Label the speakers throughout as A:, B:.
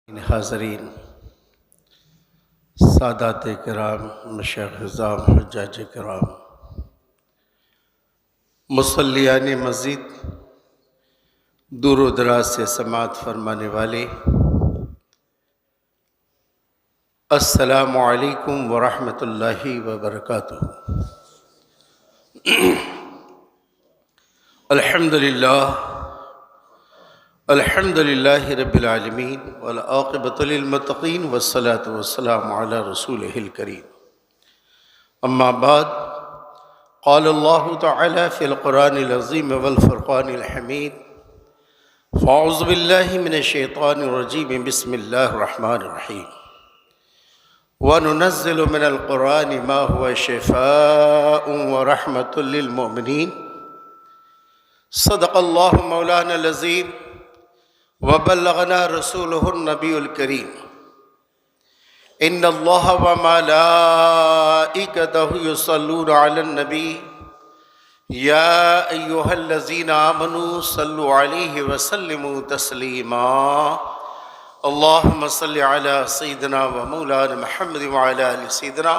A: حاضرین، سادات کرام، مشائخ اعظام، حجاج کرام، مصلیان مزید، دور و دراز سے سماعت فرمانے والے، السلام علیکم ورحمۃ اللہ وبرکاتہ۔ الحمد للہ رب العالمین والعاقبۃ للمتقین والصلاة والسلام علی رسولہ الکریم، اما بعد، قال اللہ تعالی فی القرآن العظیم والفرقان الحمید، فاعوذ باللہ من الشیطان الرجیم، بسم اللہ الرحمن الرحیم، وَنُنَزِّلُ مِنَ الْقُرْآنِ مَا هُوَ شِفَاءٌ وَرَحْمَةٌ لِّلْمُؤْمِنِينَ۔ صدق اللہ مولانا العظیم وبلغنا رسولہ النبی الکریم۔ ان اللہ وملائکتہ یصلون علی النبی یا ایہا الذین آمنوا صلوا علیہ وسلموا تسلیما۔ اللہم صل علی سیدنا و مولانا محمد وعلی آل سیدنا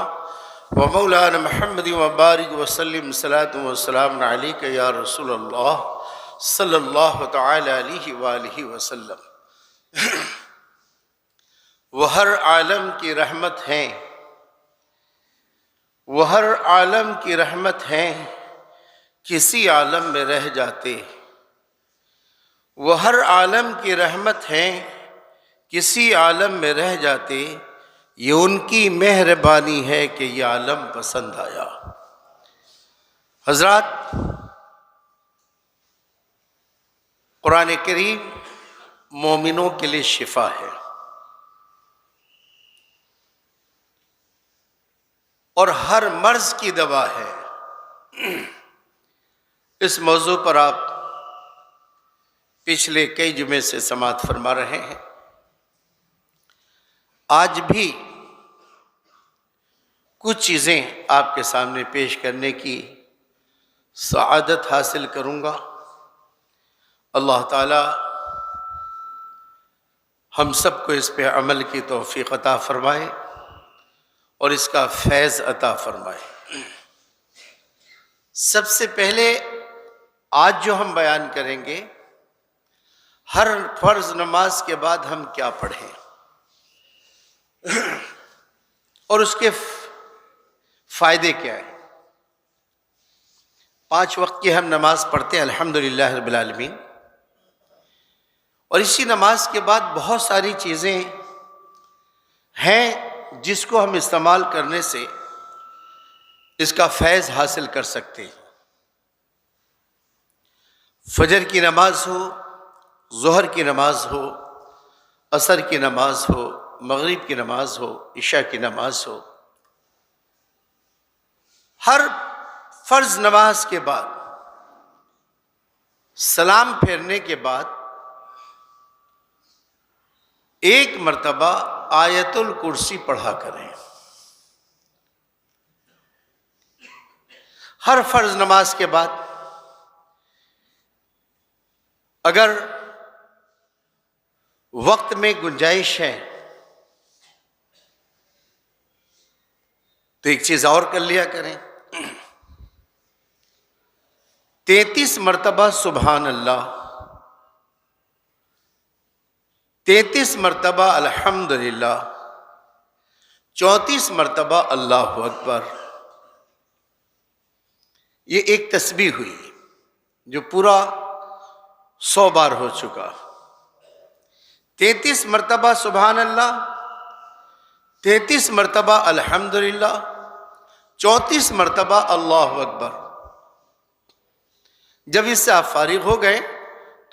A: و مولانا محمد وبارک وسلم صلاۃ و سلام علیک یا رسول اللہ صلی اللہ تعالی علیہ وآلہ وسلم۔ وہ ہر عالم کی رحمت ہیں، وہ ہر عالم کی رحمت ہیں، کسی عالم میں رہ جاتے۔ وہ ہر عالم کی رحمت ہیں، کسی عالم میں رہ جاتے، یہ ان کی مہربانی ہے کہ یہ عالم پسند آیا۔ حضرات، قرآن کریم مومنوں کے لیے شفا ہے، اور ہر مرض کی دوا ہے۔ اس موضوع پر آپ پچھلے کئی جمعے سے سماعت فرما رہے ہیں۔ آج بھی کچھ چیزیں آپ کے سامنے پیش کرنے کی سعادت حاصل کروں گا۔ اللہ تعالی ہم سب کو اس پہ عمل کی توفیق عطا فرمائے اور اس کا فیض عطا فرمائے۔ سب سے پہلے آج جو ہم بیان کریں گے، ہر فرض نماز کے بعد ہم کیا پڑھیں اور اس کے فائدے کیا ہیں۔ 5 وقت کی ہم نماز پڑھتے ہیں الحمدللہ رب العالمین، اور اسی نماز کے بعد بہت ساری چیزیں ہیں جس کو ہم استعمال کرنے سے اس کا فیض حاصل کر سکتے ہیں۔ فجر کی نماز ہو، ظہر کی نماز ہو، عصر کی نماز ہو، مغرب کی نماز ہو، عشاء کی نماز ہو، ہر فرض نماز کے بعد سلام پھیرنے کے بعد ایک مرتبہ آیت الکرسی پڑھا کریں۔ ہر فرض نماز کے بعد اگر وقت میں گنجائش ہے تو ایک چیز اور کر لیا کریں، 33 مرتبہ سبحان اللہ، 33 مرتبہ الحمدللہ، 34 مرتبہ اللہ اکبر۔ یہ ایک تسبیح ہوئی جو پورا 100 بار ہو چکا۔ 33 مرتبہ سبحان اللہ، 33 مرتبہ الحمدللہ، 34 مرتبہ اللہ اکبر۔ جب اس سے آپ فارغ ہو گئے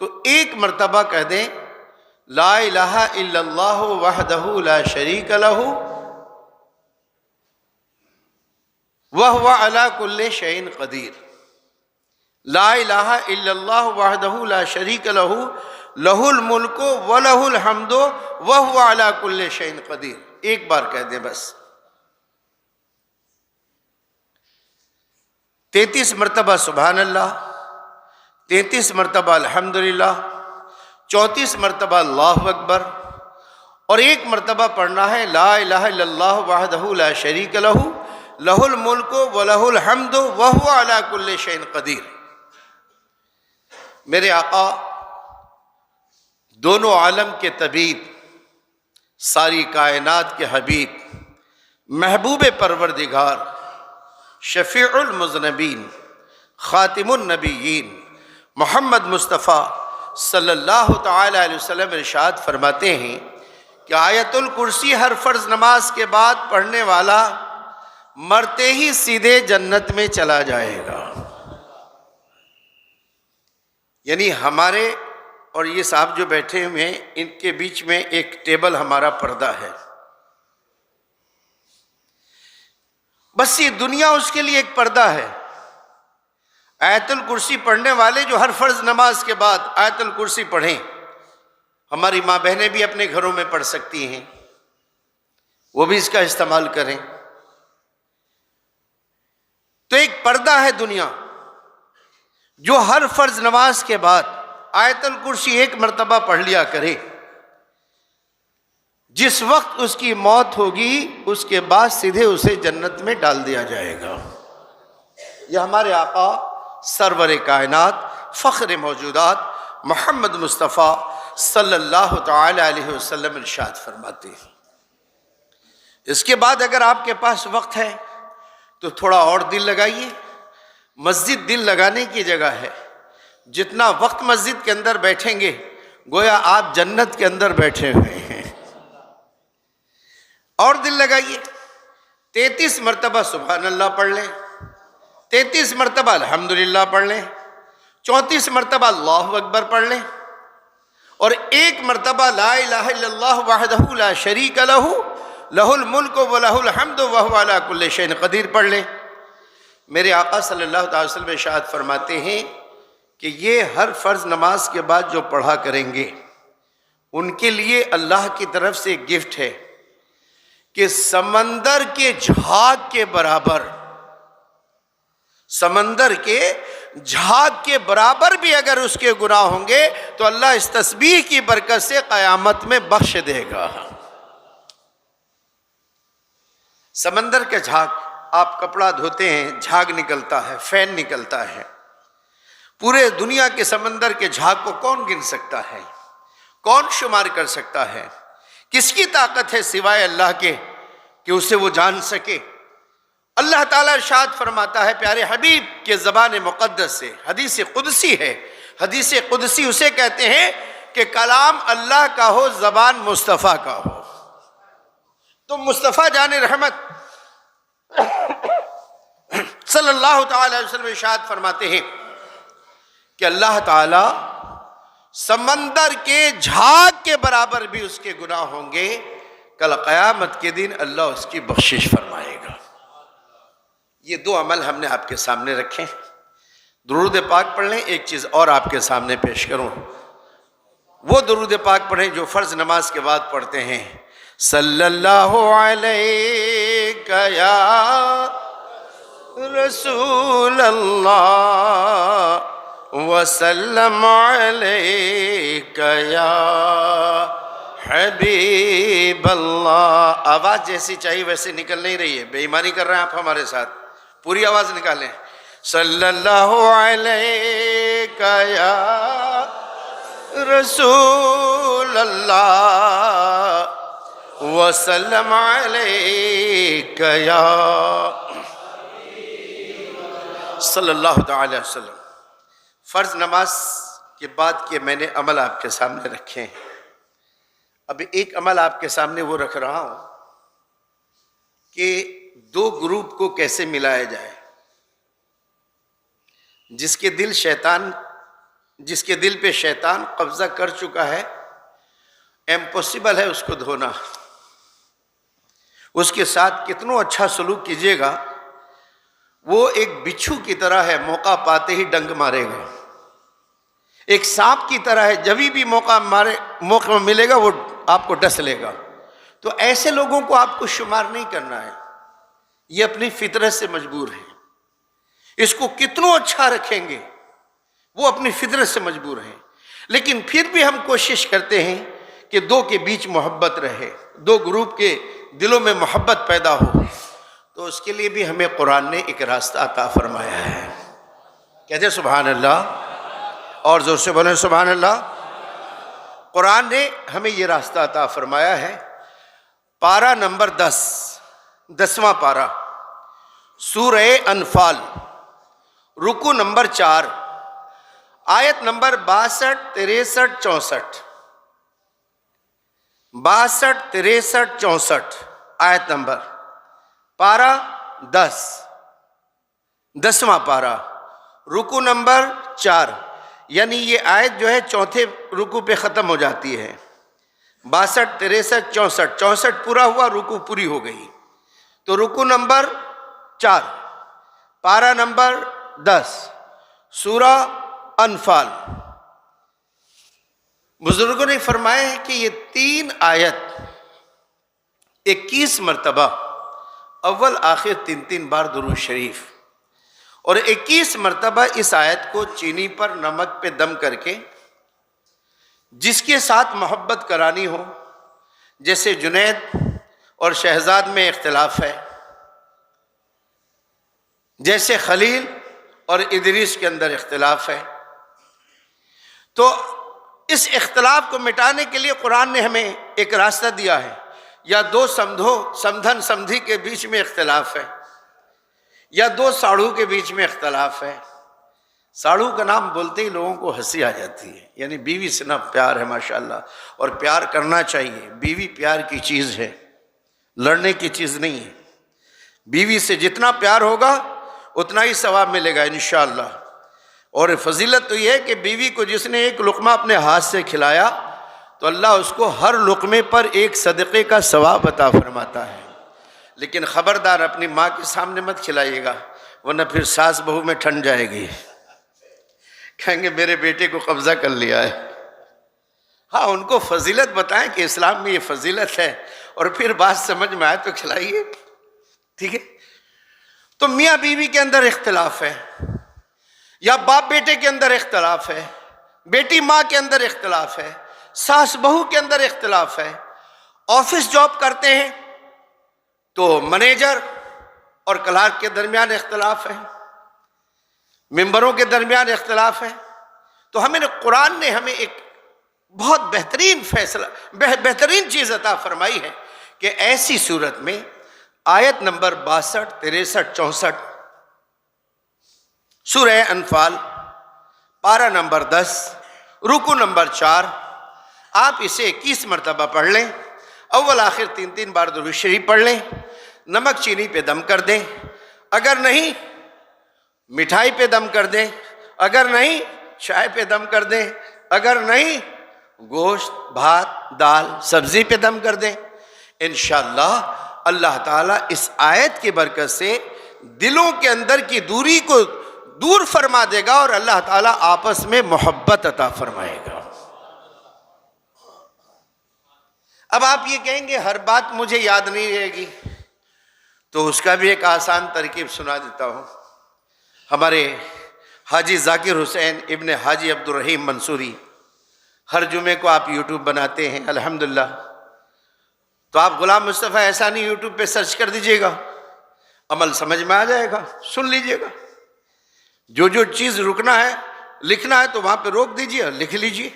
A: تو ایک مرتبہ کہہ دیں لا الہ الا اللہ وحدہ لا شریک لہ وہو علی کل شیء قدیر۔ لا الہ الا اللہ وحدہ لا شریک لہ لہ الملک ولہ الحمد وہو علی کل شیء قدیر۔ ایک بار کہہ دیں بس۔ 33 مرتبہ سبحان اللہ، 33 مرتبہ الحمدللہ، 34 مرتبہ اللہ اکبر، اور ایک مرتبہ پڑھنا ہے لا الہ الا اللہ وحدہ لا شریک لہ لہ الملک ولہ الحمد وہو علی کل شیء قدیر۔ میرے آقا دونوں عالم کے طبیب، ساری کائنات کے حبیب، محبوب پروردگار، شفیع المذنبین، خاتم النبیین، محمد مصطفیٰ صلی اللہ تعالی علیہ وسلم ارشاد فرماتے ہیں کہ آیت الکرسی ہر فرض نماز کے بعد پڑھنے والا مرتے ہی سیدھے جنت میں چلا جائے گا۔ یعنی ہمارے اور یہ صاحب جو بیٹھے ہوئے ہیں ان کے بیچ میں ایک ٹیبل ہمارا پردہ ہے، بس یہ دنیا اس کے لیے ایک پردہ ہے۔ آیت الکرسی پڑھنے والے جو ہر فرض نماز کے بعد آیت الکرسی پڑھیں، ہماری ماں بہنیں بھی اپنے گھروں میں پڑھ سکتی ہیں، وہ بھی اس کا استعمال کریں، تو ایک پردہ ہے دنیا۔ جو ہر فرض نماز کے بعد آیت الکرسی ایک مرتبہ پڑھ لیا کرے، جس وقت اس کی موت ہوگی اس کے بعد سیدھے اسے جنت میں ڈال دیا جائے گا۔ یہ ہمارے آقا سرور کائنات فخر موجودات محمد مصطفیٰ صلی اللہ تعالی علیہ وسلم ارشاد فرماتے ہیں۔ اس کے بعد اگر آپ کے پاس وقت ہے تو تھوڑا اور دل لگائیے۔ مسجد دل لگانے کی جگہ ہے، جتنا وقت مسجد کے اندر بیٹھیں گے گویا آپ جنت کے اندر بیٹھے ہوئے ہیں۔ اور دل لگائیے، 33 مرتبہ سبحان اللہ پڑھ لیں، 33 مرتبہ الحمدللہ پڑھ لیں، 34 مرتبہ اللہ اکبر پڑھ لیں، اور ایک مرتبہ لا الہ الا اللہ وحدہ لا شریک لہ لہ الملک ولہ الحمد وہو علی کل شیء قدیر پڑھ لیں۔ میرے آقا صلی اللہ علیہ وسلم ارشاد فرماتے ہیں کہ یہ ہر فرض نماز کے بعد جو پڑھا کریں گے ان کے لیے اللہ کی طرف سے ایک گفٹ ہے کہ سمندر کے جھاگ کے برابر، سمندر کے جھاگ کے برابر بھی اگر اس کے گناہ ہوں گے تو اللہ اس تسبیح کی برکت سے قیامت میں بخش دے گا۔ سمندر کے جھاگ، آپ کپڑا دھوتے ہیں جھاگ نکلتا ہے، فین نکلتا ہے، پورے دنیا کے سمندر کے جھاگ کو کون گن سکتا ہے؟ کون شمار کر سکتا ہے؟ کس کی طاقت ہے سوائے اللہ کے کہ اسے وہ جان سکے؟ اللہ تعالیٰ ارشاد فرماتا ہے پیارے حبیب کے زبان مقدس سے، حدیث قدسی ہے، حدیث قدسی اسے کہتے ہیں کہ کلام اللہ کا ہو، زبان مصطفیٰ کا ہو۔ تو مصطفیٰ جان رحمت صلی اللہ تعالی علیہ وسلم ارشاد فرماتے ہیں کہ اللہ تعالیٰ سمندر کے جھاگ کے برابر بھی اس کے گناہ ہوں گے، کل قیامت کے دن اللہ اس کی بخشش فرمائے گا۔ یہ دو عمل ہم نے آپ کے سامنے رکھے ہیں۔ درود پاک پڑھ لیں۔ ایک چیز اور آپ کے سامنے پیش کروں، وہ درود پاک پڑھیں جو فرض نماز کے بعد پڑھتے ہیں، صلی اللہ علیہ یا رسول اللہ وسلم علیک یا حبیب اللہ۔ آواز جیسی چاہیے ویسے نکل نہیں رہی ہے، بے ایمانی کر رہے ہیں آپ ہمارے ساتھ، پوری آواز نکالیں۔ صلی اللہ علیک یا رسول اللہ وسلم علیک یا صلی اللہ تعالی وسلم۔ فرض نماز کے بعد کے میں نے عمل آپ کے سامنے رکھے ہیں۔ اب ایک عمل آپ کے سامنے وہ رکھ رہا ہوں کہ دو گروپ کو کیسے ملایا جائے۔ جس کے دل پہ شیطان قبضہ کر چکا ہے، امپوسیبل ہے اس کو دھونا۔ اس کے ساتھ کتنوں اچھا سلوک کیجیے گا، وہ ایک بچھو کی طرح ہے، موقع پاتے ہی ڈنگ مارے گا۔ ایک سانپ کی طرح ہے، جبھی بھی موقع ملے گا وہ آپ کو ڈس لے گا۔ تو ایسے لوگوں کو آپ کو شمار نہیں کرنا ہے، یہ اپنی فطرت سے مجبور ہے۔ اس کو کتنوں اچھا رکھیں گے، وہ اپنی فطرت سے مجبور ہیں، لیکن پھر بھی ہم کوشش کرتے ہیں کہ دو کے بیچ محبت رہے، دو گروپ کے دلوں میں محبت پیدا ہو، تو اس کے لیے بھی ہمیں قرآن نے ایک راستہ عطا فرمایا ہے۔ کہتے ہیں سبحان اللہ، اور زور سے بولیں سبحان اللہ۔ قرآن نے ہمیں یہ راستہ عطا فرمایا ہے۔ پارہ نمبر 10واں پارہ، سورہ انفال، رکو نمبر 4، آیت نمبر 62، 63، 64، 62، 63، 64 آیت نمبر، پارہ 10واں پارہ، رکو نمبر 4، یعنی یہ آیت جو ہے چوتھے رکو پہ ختم ہو جاتی ہے۔ 62، 63، 64، 64 پورا ہوا، رکو پوری ہو گئی، تو رکو نمبر 4، پارہ نمبر 10، سورہ انفال۔ بزرگوں نے فرمایا ہے کہ یہ 3 آیت 21 مرتبہ، اول آخر 3 بار درود شریف، اور 21 مرتبہ اس آیت کو چینی پر نمک پہ دم کر کے جس کے ساتھ محبت کرانی ہو، جیسے جنید اور شہزاد میں اختلاف ہے، جیسے خلیل اور ادریس کے اندر اختلاف ہے، تو اس اختلاف کو مٹانے کے لیے قرآن نے ہمیں ایک راستہ دیا ہے۔ یا دو سمدھن سمدھی کے بیچ میں اختلاف ہے، یا دو ساڑھو کے بیچ میں اختلاف ہے۔ ساڑھو کا نام بولتے ہی لوگوں کو ہنسی آ جاتی ہے، یعنی بیوی سے نا پیار ہے ماشاءاللہ، اور پیار کرنا چاہیے۔ بیوی پیار کی چیز ہے، لڑنے کی چیز نہیں ہے۔ بیوی سے جتنا پیار ہوگا اتنا ہی ثواب ملے گا انشاءاللہ۔ اور فضیلت تو یہ ہے کہ بیوی کو جس نے ایک لقمہ اپنے ہاتھ سے کھلایا تو اللہ اس کو ہر لقمے پر ایک صدقے کا ثواب عطا فرماتا ہے۔ لیکن خبردار اپنی ماں کے سامنے مت کھلائیے گا، ورنہ پھر ساس بہو میں ٹھنڈ جائے گی، کہیں گے میرے بیٹے کو قبضہ کر لیا ہے۔ ہاں، ان کو فضیلت بتائیں کہ اسلام میں یہ فضیلت ہے، اور پھر بات سمجھ میں آئے تو کھلائیے، ٹھیک ہے۔ تو میاں بیوی کے اندر اختلاف ہے، یا باپ بیٹے کے اندر اختلاف ہے، بیٹی ماں کے اندر اختلاف ہے، ساس بہو کے اندر اختلاف ہے، آفس جاب کرتے ہیں تو منیجر اور کلرک کے درمیان اختلاف ہے، ممبروں کے درمیان اختلاف ہے۔ تو قرآن نے ہمیں ایک بہت بہترین چیز عطا فرمائی ہے کہ ایسی صورت میں آیت نمبر 62، 63، 64، سورہ انفال، پارہ نمبر 10، رکو نمبر 4، آپ اسے 21 مرتبہ پڑھ لیں، اول آخر 3 بار درود شریف پڑھ لیں، نمک چینی پہ دم کر دیں، اگر نہیں مٹھائی پہ دم کر دیں، اگر نہیں چائے پہ دم کر دیں، اگر نہیں گوشت، بھات، دال، سبزی پہ دم کر دیں، انشاءاللہ اللہ تعالیٰ اس آیت کی برکت سے دلوں کے اندر کی دوری کو دور فرما دے گا، اور اللہ تعالیٰ آپس میں محبت عطا فرمائے گا۔ اب آپ یہ کہیں گے ہر بات مجھے یاد نہیں رہے گی، تو اس کا بھی ایک آسان ترکیب سنا دیتا ہوں۔ ہمارے حاجی ذاکر حسین ابن حاجی عبدالرحیم منصوری ہر جمعے کو آپ یوٹیوب بناتے ہیں الحمدللہ، تو آپ غلام مصطفیٰ احسانی یوٹیوب پہ سرچ کر دیجئے گا، عمل سمجھ میں آ جائے گا، سن لیجئے گا۔ جو چیز رکنا ہے لکھنا ہے تو وہاں پہ روک دیجئے، لکھ لیجئے،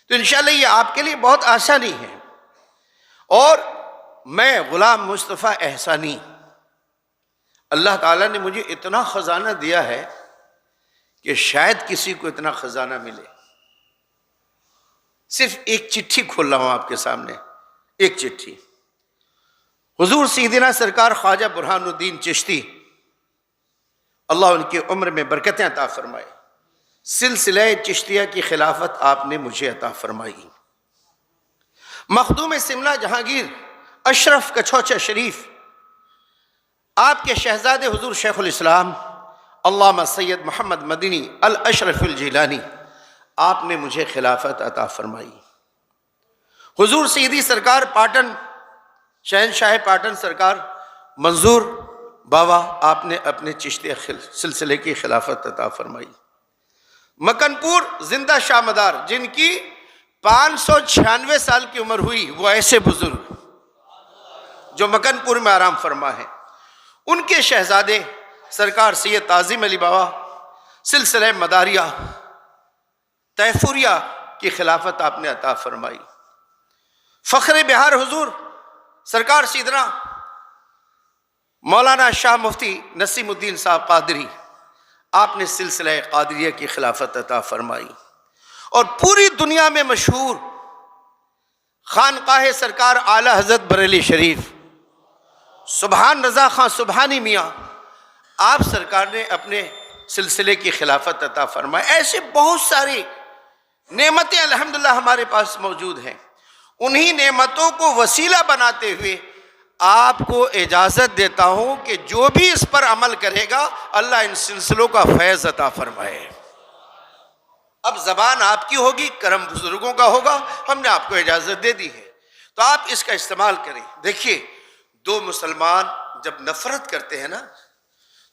A: تو انشاءاللہ یہ آپ کے لیے بہت آسانی ہے۔ اور میں غلام مصطفیٰ احسانی، اللہ تعالیٰ نے مجھے اتنا خزانہ دیا ہے کہ شاید کسی کو اتنا خزانہ ملے۔ صرف ایک چٹھی کھول رہا ہوں آپ کے سامنے، ایک چٹھی، حضور سیدنا سرکار خواجہ برہان الدین چشتی، اللہ ان کی عمر میں برکتیں عطا فرمائے، سلسلہ چشتیہ کی خلافت آپ نے مجھے عطا فرمائی۔ مخدوم سملہ جہانگیر اشرف کچھوچا شریف، آپ کے شہزادے حضور شیخ الاسلام علامہ سید محمد مدنی الاشرف الجیلانی، آپ نے مجھے خلافت عطا فرمائی۔ حضور سیدی سرکار پاٹن، شہنشاہ پاٹن سرکار منظور بابا، آپ نے اپنے چشتی سلسلے کی خلافت عطا فرمائی۔ مکن پور زندہ شاہ مدار، جن کی 596 سال کی عمر ہوئی، وہ ایسے بزرگ جو مکن پور میں آرام فرما ہے، ان کے شہزادے سرکار سید تعظیم علی بابا سلسلہ مداریہ تیفوریہ کی خلافت آپ نے عطا فرمائی۔ فخر بہار حضور سرکار سیدنا مولانا شاہ مفتی نسیم الدین صاحب قادری، آپ نے سلسلہ قادریہ کی خلافت عطا فرمائی، اور پوری دنیا میں مشہور خانقاہ سرکار اعلی حضرت بریلی شریف سبحان رضا خان سبحانی میاں، آپ سرکار نے اپنے سلسلے کی خلافت عطا فرمائی۔ ایسے بہت ساری نعمتیں الحمدللہ ہمارے پاس موجود ہیں، انہی نعمتوں کو وسیلہ بناتے ہوئے آپ کو اجازت دیتا ہوں کہ جو بھی اس پر عمل کرے گا اللہ ان سلسلوں کا فیض عطا فرمائے۔ اب زبان آپ کی ہوگی، کرم بزرگوں کا ہوگا، ہم نے آپ کو اجازت دے دی ہے، تو آپ اس کا استعمال کریں۔ دیکھیے، دو مسلمان جب نفرت کرتے ہیں نا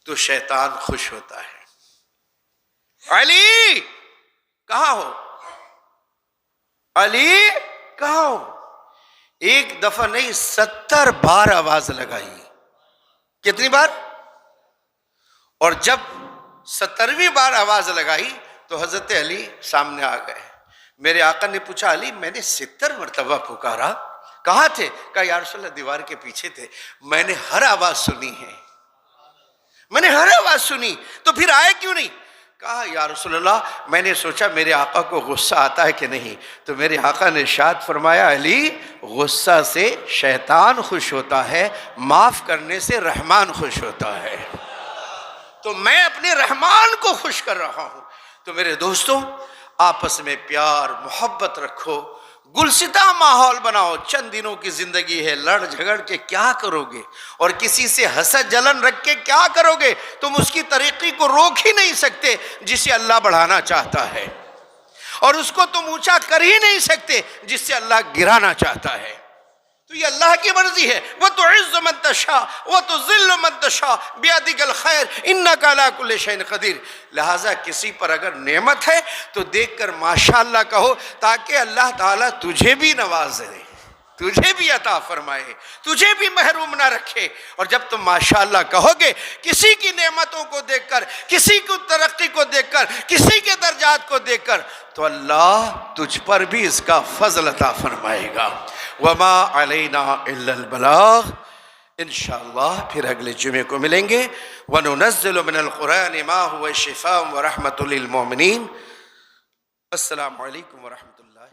A: تو شیطان خوش ہوتا ہے۔ علی کہاں ہو؟ علی کہاں ہو؟ ایک دفعہ نہیں 70 بار آواز لگائی۔ کتنی بار؟ اور جب 70ویں بار آواز لگائی تو حضرت علی سامنے آ گئے۔ میرے آقا نے پوچھا، علی میں نے 70 مرتبہ پکارا، کہاں تھے؟ کہا یا رسول اللہ دیوار کے پیچھے تھے، میں نے ہر آواز سنی ہے، میں نے ہر آواز سنی، تو پھر آئے کیوں نہیں؟ کہا یا رسول اللہ میں نے سوچا میرے آقا کو غصہ آتا ہے کہ نہیں، تو میرے آقا نے ارشاد فرمایا، علی غصہ سے شیطان خوش ہوتا ہے، معاف کرنے سے رحمان خوش ہوتا ہے، تو میں اپنے رحمان کو خوش کر رہا ہوں۔ تو میرے دوستوں، آپس میں پیار محبت رکھو، گلستہ ماحول بناؤ۔ چند دنوں کی زندگی ہے، لڑ جھگڑ کے کیا کرو گے، اور کسی سے حسد جلن رکھ کے کیا کرو گے؟ تم اس کی ترقی کو روک ہی نہیں سکتے جسے اللہ بڑھانا چاہتا ہے، اور اس کو تم اونچا کر ہی نہیں سکتے جس سے اللہ گرانا چاہتا ہے۔ تو یہ اللہ کی مرضی ہے، وَتُعِزُّ مَن تَشَاءُ وَتُذِلُّ مَن تَشَاءُ بِيَدِكَ الْخَيْرُ إِنَّكَ عَلَىٰ كُلِّ شَيْءٍ قَدِيرٌ۔ لہٰذا کسی پر اگر نعمت ہے تو دیکھ کر ماشاءاللہ کہو، تاکہ اللہ تعالیٰ تجھے بھی نواز دے، تجھے بھی عطا فرمائے، تجھے بھی محروم نہ رکھے۔ اور جب تم ماشاءاللہ کہو گے کسی کی نعمتوں کو دیکھ کر، کسی کی ترقی کو دیکھ کر، کسی کے درجات کو دیکھ کر، تو اللہ تجھ پر بھی اس کا فضل عطا فرمائے گا۔ وَمَا عَلَيْنَا إِلَّا الْبَلَاغُ۔ انشاءاللہ پھر اگلے جمعے کو ملیں گے۔ وَنُنَزِّلُ مِنَ الْقُرْآنِ مَا هُوَ شِفَاءٌ وَرَحْمَةٌ لِلْمُؤْمِنِينَ۔ السلام علیکم ورحمۃ اللہ۔